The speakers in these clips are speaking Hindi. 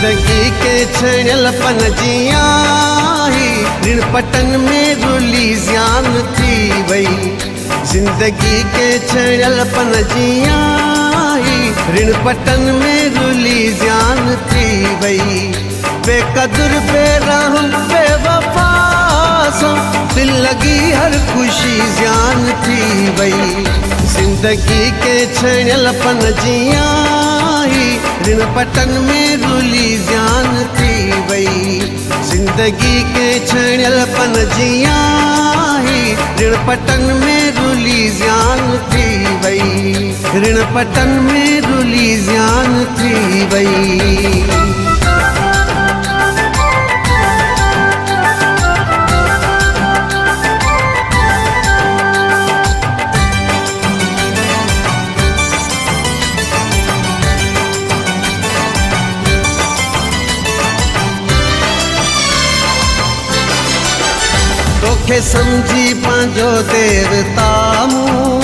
जिंदगी के छणियल पन जिया ऋण पटन में रुली ज़्यान थी वई। जिंदगी के छणियल पन जिया ऋण पटन में रुली ज़्यान थी वई। बेकदर बेरहम बेवफा सो दिल लगी हर खुशी ज़्यान थी वई। जिंदगी के छणियल पन जिया ऋण पटन में रुली ज़्यान थी वई। जिंदगी के छणियल पन जिया ऋण पटन में रुली ज़्यान थी वई। ऋण पटन में रुली ज़्यान थी वई। तोखे समझी पंहिंजो देवता मूं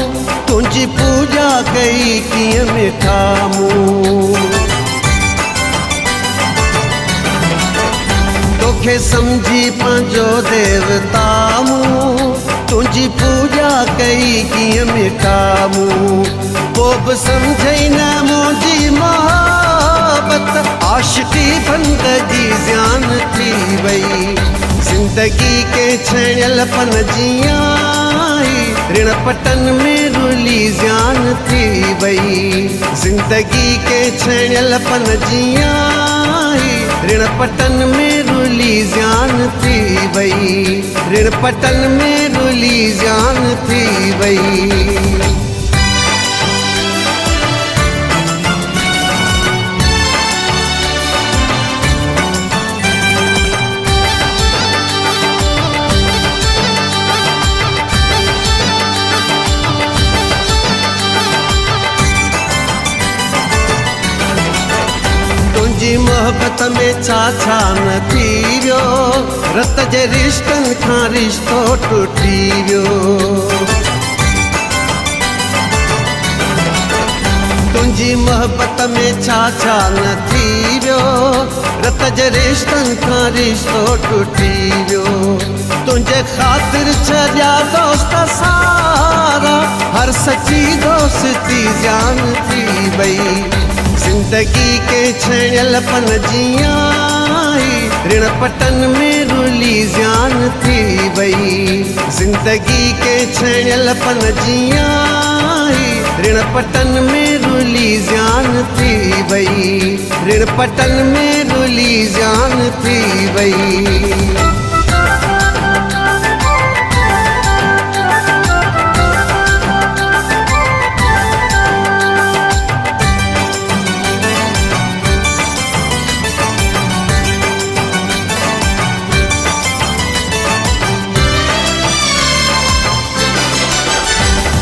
तुझी पूजा कई कीअं मिठा मूं। तोखे समझी पंहिंजो देवता मूं तुझी पूजा कई कीअं मिठा मूं। पोइ बि सम्झई न मुंहिंजी मोहबत आशिकी बंदगी ज़्यान थी वई। जिंदगी के छणियल पन जिया ऋण पटन में रुली ज़्यान थी वई। जिंदगी के छणियल पन जिया ऋण पटन में रुली ज़्यान थी वई। ऋण पटन में रुली ज़्यान थी वई। तुझी मोहब्बत में छा छा न थी वियो। रत जे रिश्तनि खां रिश्तो टुटी वियो। तुझी मोहब्बत में छा छा न थी वियो। रत जे रिश्तनि खां रिश्तो टुटी वियो। तुझे ख़ातिर छॾिया दोस्त सारा हर सची दोस्ती ज़्यान थी वई। जिंदगी के छणियल पन जिया ऋण पटन में रुली ज़्यान थी वई। जिंदगी के छणियल पन जिया ऋण पटन में रुली ज़्यान थी वई। ऋण पटन में रुली ज़्यान थी वई।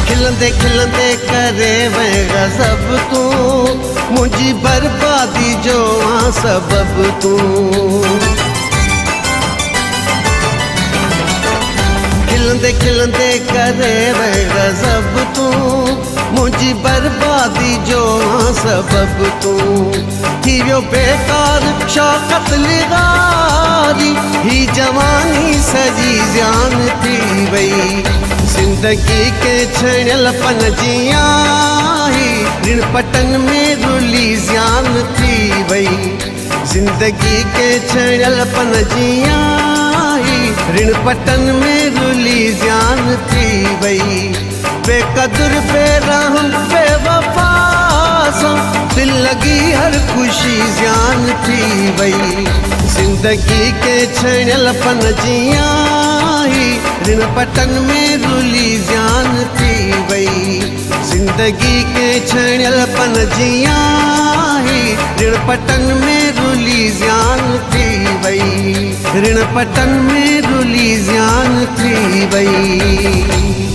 खिलंदे खिलंदे करे वे गज़ब तूं मुझी बर्बादी जो आ सबब तूं। खिलंदे खिलंदे करे वे गज़ब तूं मुझी बर्बादी जो आ सबब तूं। थी वियो बेकार शौक़त लिगारी ही जवानी सजी ज़्यान थी वई। जिंदगी के छणियल पन जिया ऋण पटन में रुली ज़्यान थी वई। जिंदगी के छणियल पन जिया ऋण पटन में रुली ज़्यान थी वई। बेकदर बेरहम बेवफा सो दिल लगी हर खुशी ज़्यान थी वई। जिंदगी के छणियल पन जिया ऋण पटन में रुली ज़्यान थी वई। जिंदगी के छणियल पन जिया ऋण पटन में रुली ज़्यान थी वई। ऋण पटन में रुली ज़्यान थी वई।